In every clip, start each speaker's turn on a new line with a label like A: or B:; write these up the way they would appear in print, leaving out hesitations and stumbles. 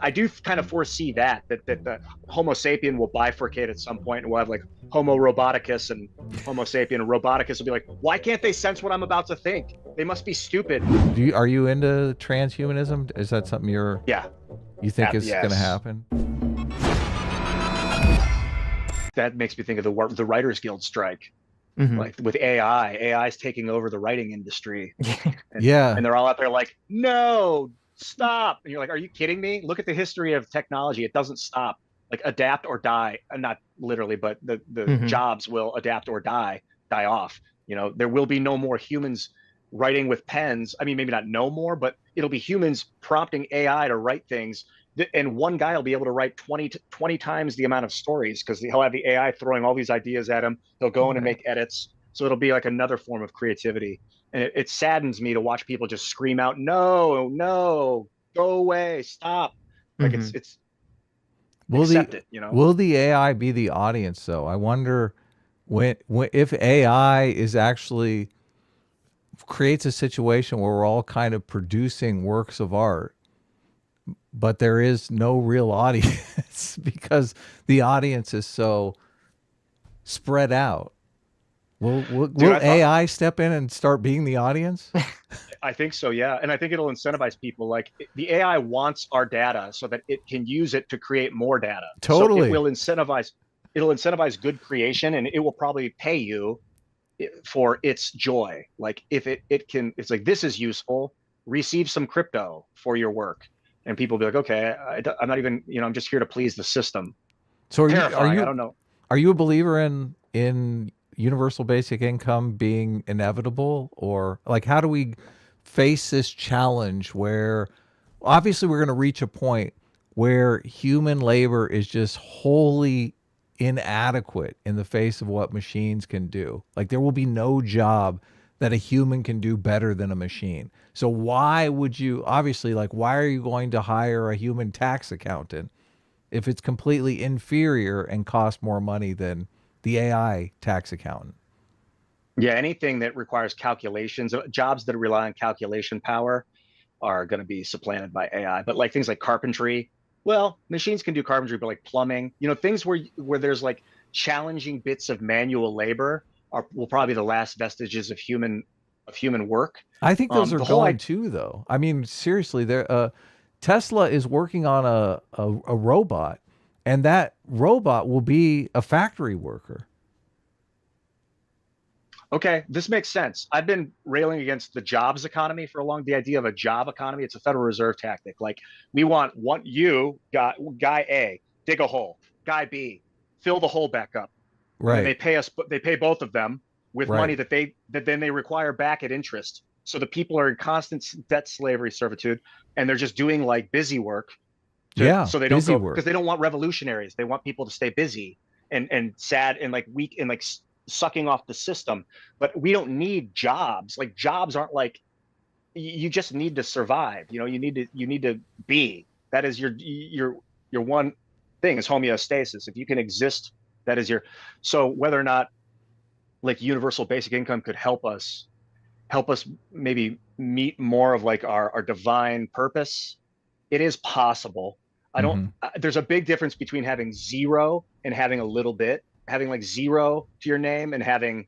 A: I do kind of foresee that the Homo sapien will bifurcate at some point, and we'll have like Homo roboticus and Homo sapien. And roboticus will be like, why can't they sense what I'm about to think? They must be stupid.
B: Are you into transhumanism? Is that something
A: Yeah,
B: you think is going to
A: yes.
B: happen?
A: That makes me think of the Writers Guild strike,
C: Hmm.
A: like with AI. AI is taking over the writing industry, and
B: Yeah.
A: they're all out there like, no, stop. And you're like, are you kidding me? Look at the history of technology. It doesn't stop. Like adapt or die. Not literally, but the
C: Hmm.
A: jobs will adapt or die off. There will be no more humans writing with pens. I mean, maybe not no more, but it'll be humans prompting AI to write things. And one guy will be able to write 20 times the amount of stories because he'll have the AI throwing all these ideas at him. He'll go in and
C: Right.
A: make edits. So it'll be like another form of creativity. And it saddens me to watch people just scream out, no, no, go away, stop. Like
C: Hmm.
A: it's
B: Will the
A: accept it.
B: will the AI be the audience though? I wonder when if AI is actually creates a situation where we're all kind of producing works of art, but there is no real audience because the audience is so spread out.
A: Dude,
B: Will AI step in and start being the audience?
A: I think so, yeah. And I think it'll incentivize people. Like the AI wants our data so that it can use it to create more data. So
B: Totally.
A: it'll incentivize good creation, and it will probably pay you for its joy. Like if it can, it's like, this is useful, receive some crypto for your work. And people will be like, okay, I'm not even, I'm just here to please the system.
B: So
A: Terrifying. I don't know.
B: are you a believer in universal basic income being inevitable, or like how do we face this challenge where obviously we're going to reach a point where human labor is just wholly inadequate in the face of what machines can do. Like there will be no job that a human can do better than a machine. So why would you obviously like why are you going to hire a human tax accountant if it's completely inferior and costs more money than the AI tax accountant?
A: Yeah, anything that requires calculations, jobs that rely on calculation power are going to be supplanted by AI. But like things like carpentry, well, machines can do carpentry, but like plumbing, things where there's like challenging bits of manual labor will probably be the last vestiges of human work.
B: I think those are
A: The whole
B: going
A: I
B: too, though. I mean, seriously, there. Tesla is working on a robot, and that robot will be a factory worker.
A: Okay, this makes sense. I've been railing against the jobs economy for a long. The idea of a job economy, it's a Federal Reserve tactic. Like we want one you guy A, dig a hole. Guy B, fill the hole back up. And then
B: Right,
A: they pay both of them with money
B: right.
A: that then they require back at interest. So the people are in constant debt slavery servitude, and they're just doing like busy work
B: Yeah,
A: so they don't
B: busy
A: go because
B: work.
A: they don't want revolutionaries. They want people to stay busy and sad and like weak and like sucking off the system. But we don't need jobs. Like jobs aren't like you just need to survive. You need to be. That is your one thing is homeostasis. If you can exist, that is your. So whether or not like universal basic income could help us maybe meet more of like our divine purpose, it is possible. I don't.
B: Hmm.
A: There's a big difference between having zero and having a little bit. Having like zero to your name and having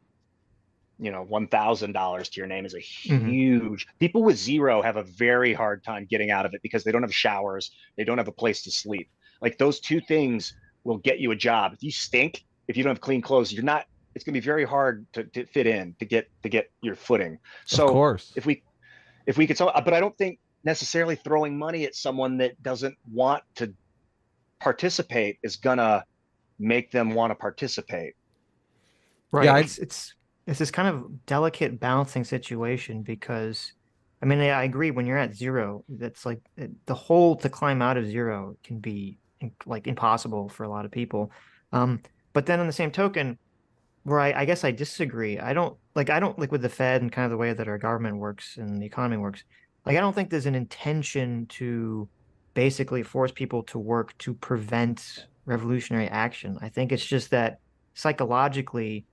A: $1,000 to your name is a
C: Hmm.
A: huge. People with zero have a very hard time getting out of it because they don't have showers, they don't have a place to sleep. Like those two things will get you a job. If you stink, if you don't have clean clothes, you're not. It's going to be very hard to fit in to get your footing.
B: Of
A: So
B: course.
A: if we could, but I don't think necessarily throwing money at someone that doesn't want to participate is gonna make them want to participate.
B: Yeah,
C: Right.
B: I.
C: It's this kind of delicate balancing situation because, I mean, I agree when you're at zero, that's like the hole to climb out of zero can be like impossible for a lot of people. But then on the same token, where I guess I disagree. I don't like with the Fed and kind of the way that our government works and the economy works. Like I don't think there's an intention to basically force people to work to prevent revolutionary action. I think it's just that psychologically,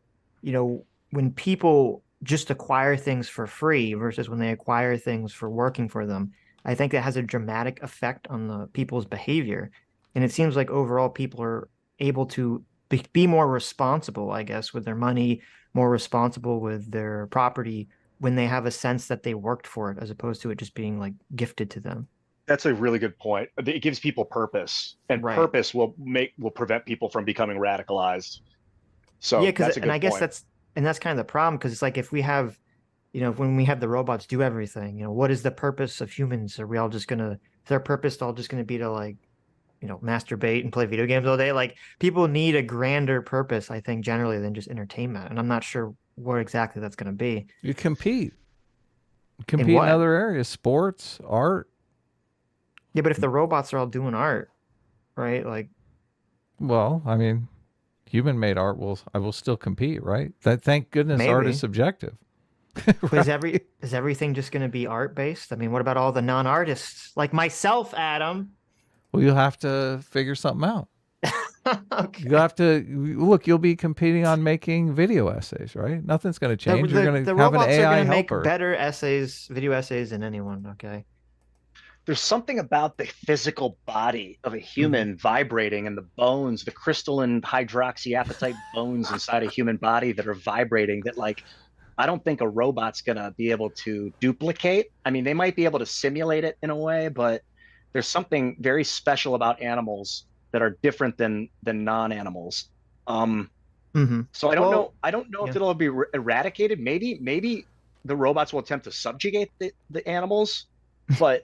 C: when people just acquire things for free versus when they acquire things for working for them, I think that has a dramatic effect on the people's behavior. And it seems like overall people are able to be more responsible, I guess, with their money, more responsible with their property when they have a sense that they worked for it, as opposed to it just being like gifted to them.
A: That's a really good point. It gives people purpose, and
C: Right.
A: purpose will prevent people from becoming radicalized.
C: Yeah,
A: So
C: because
A: that's a
C: and I
A: good
C: guess
A: point.
C: that's kind of the problem because it's like if we have, when we have the robots do everything, what is the purpose of humans? Are we all just gonna, is their purpose all just gonna be to like, masturbate and play video games all day? Like people need a grander purpose, I think, generally than just entertainment. And I'm not sure what exactly that's gonna be.
B: You
C: In
B: compete in
C: what?
B: other areas, sports, art.
C: Yeah, but if the robots are all doing art, right? Like,
B: Well, I mean, human made art will I will still compete, right? That thank goodness art is
C: maybe.
B: subjective,
C: But
B: right?
C: is everything just gonna be art based? I mean, what about all the non-artists like myself, Adam?
B: Well, you'll have to figure something out. You
C: Okay.
B: have to look. You'll be competing on making video essays, right? Nothing's going to
C: The,
B: change. You're
C: the
B: going to
C: the
B: have an
C: robots are
B: AI
C: gonna make
B: helper.
C: better essays, video essays than anyone, okay?
A: There's something about the physical body of a
C: Hmm.
A: human vibrating, and the bones, the crystalline hydroxyapatite bones inside a human body that are vibrating, that like I don't think a robot's gonna be able to duplicate. I mean, they might be able to simulate it in a way, but there's something very special about animals that are different than non-animals. Um,
C: Hmm.
A: so I don't know.
C: Well,
A: I don't know if
C: yeah.
A: it'll be eradicated. Maybe the robots will attempt to subjugate the animals, but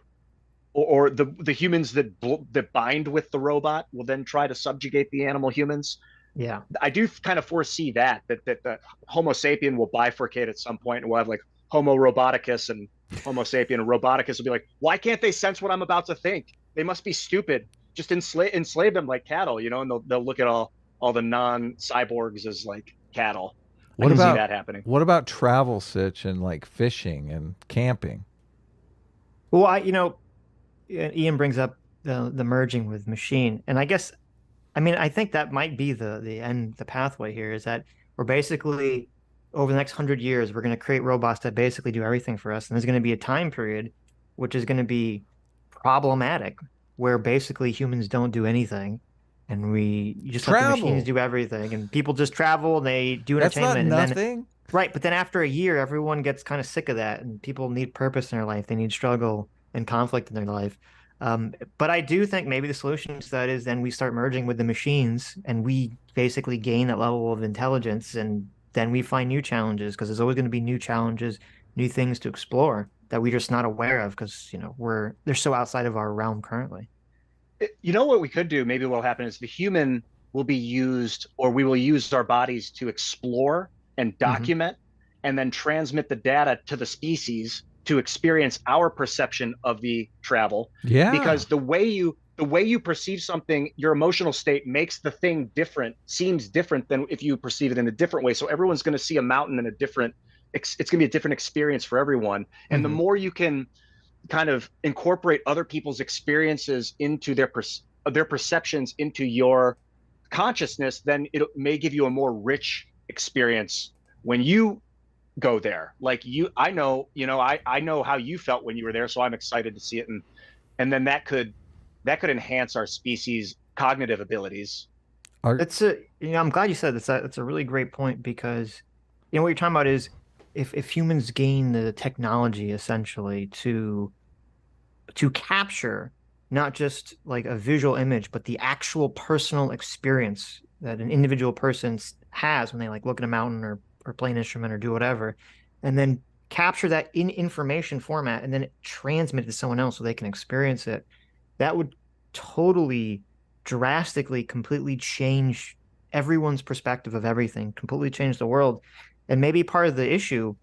A: or the humans that bind with the robot will then try to subjugate the animal humans.
C: Yeah.
A: I do kind of foresee that the Homo sapien will bifurcate at some point, and we'll have like Homo roboticus and Homo sapien. And roboticus will be like, why can't they sense what I'm about to think? They must be stupid. Just enslave them like cattle, and they'll look at all the non cyborgs as like cattle. I
B: What
A: can see
C: Hmm.
B: about
A: that happening.
B: what about travel, Sitch, and like fishing and camping?
C: Well, Ian brings up the merging with machine, and I guess I mean I think that might be the pathway here is that we're basically over the next 100 years we're going to create robots that basically do everything for us, and there's going to be a time period which is going to be problematic where basically humans don't do anything, and we you just let the machines
B: Travel.
C: do everything, and people just travel and they do
B: That's not
C: entertainment, and then
B: nothing.
C: right, but then after a year, everyone gets kind of sick of that, and people need purpose in their life. They need struggle and conflict in their life. But I do think maybe the solution to that is then we start merging with the machines, and we basically gain that level of intelligence, and then we find new challenges because there's always going to be new challenges, new things to explore that we're just not aware of because they're so outside of our realm currently.
A: You know what we could do? Maybe what will happen is the human will be used, or we will use our bodies to explore and
C: Hmm.
A: document, and then transmit the data to the species to experience our perception of the travel.
B: Yeah.
A: Because the way you perceive something, your emotional state makes the thing different, seems different than if you perceive it in a different way. So everyone's going to see a mountain in a different. It's going to be a different experience for everyone. And the
C: Hmm.
A: more you can kind of incorporate other people's experiences into their perceptions into your consciousness, then it may give you a more rich experience when you go there. Like I know how you felt when you were there, so I'm excited to see it, and then that could enhance our species' cognitive abilities.
B: Are
C: I'm glad you said that's a really great point because what you're talking about is if humans gain the technology essentially to capture not just like a visual image, but the actual personal experience that an individual person has when they like look at a mountain or play an instrument or do whatever, and then capture that in information format and then transmit it to someone else so they can experience it. That would totally drastically completely change everyone's perspective of everything, completely change the world. And maybe part of the issue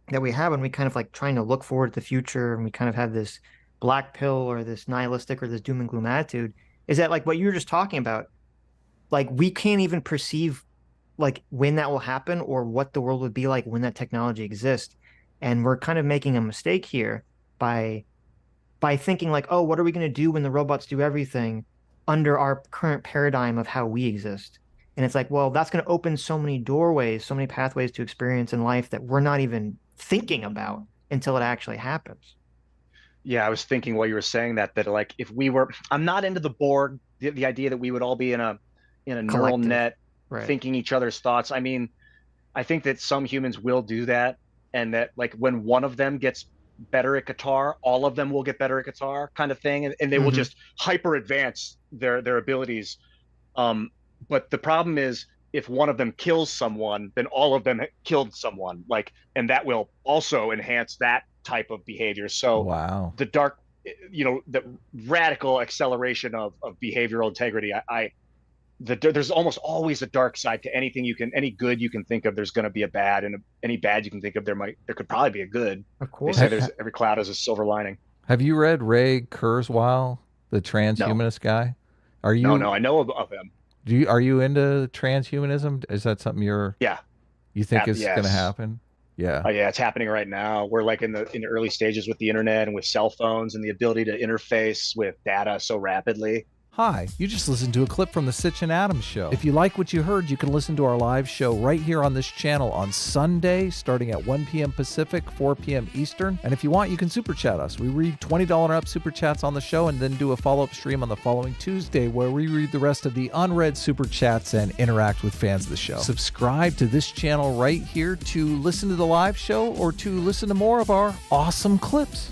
C: that we have when we kind of like trying to look forward to the future and we kind of have this black pill or this nihilistic or this doom and gloom attitude is that like what you were just talking about, like we can't even perceive like when that will happen or what the world would be like when that technology exists. And we're kind of making a mistake here by thinking like, oh, what are we going to do when the robots do everything under our current paradigm of how we exist? And it's like, well, that's going to open so many doorways, so many pathways to experience in life that we're not even thinking about until it actually happens.
A: Yeah, I was thinking while you were saying that like if we were, I'm not into the Borg, the idea that we would all be in a neural
C: Collective,
A: net
C: right?
A: thinking each other's thoughts. I mean, I think that some humans will do that, and that like when one of them gets better at guitar, all of them will get better at guitar, kind of thing, and they will
C: Hmm.
A: just hyper advance their abilities. Um, but the problem is if one of them kills someone, then all of them killed someone, like, and that will also enhance that type of behavior. So
B: Wow.
A: the dark, the radical acceleration of behavioral integrity, there's almost always a dark side to anything any good you can think of. There's going to be a bad, and any bad you can think of, there could probably be a good.
C: Of
A: They say
C: course.
A: there's every cloud has a silver lining.
B: Have you read Ray Kurzweil, the
A: No,
B: transhumanist guy? Are
A: no,
B: you
A: I know of him.
B: are you into transhumanism? Is that something
A: Yeah,
B: you think is going to
A: yes.
B: happen? Yeah.
A: Oh yeah, it's happening right now. We're like in the early stages with the internet and with cell phones and the ability to interface with data so rapidly.
B: Hi, you just listened to a clip from the Sitch and Adams show. If you like what you heard, you can listen to our live show right here on this channel on Sunday, starting at 1 p.m. Pacific, 4 p.m. Eastern. And if you want, you can super chat us. We read $20 and up super chats on the show and then do a follow-up stream on the following Tuesday where we read the rest of the unread super chats and interact with fans of the show. Subscribe to this channel right here to listen to the live show or to listen to more of our awesome clips.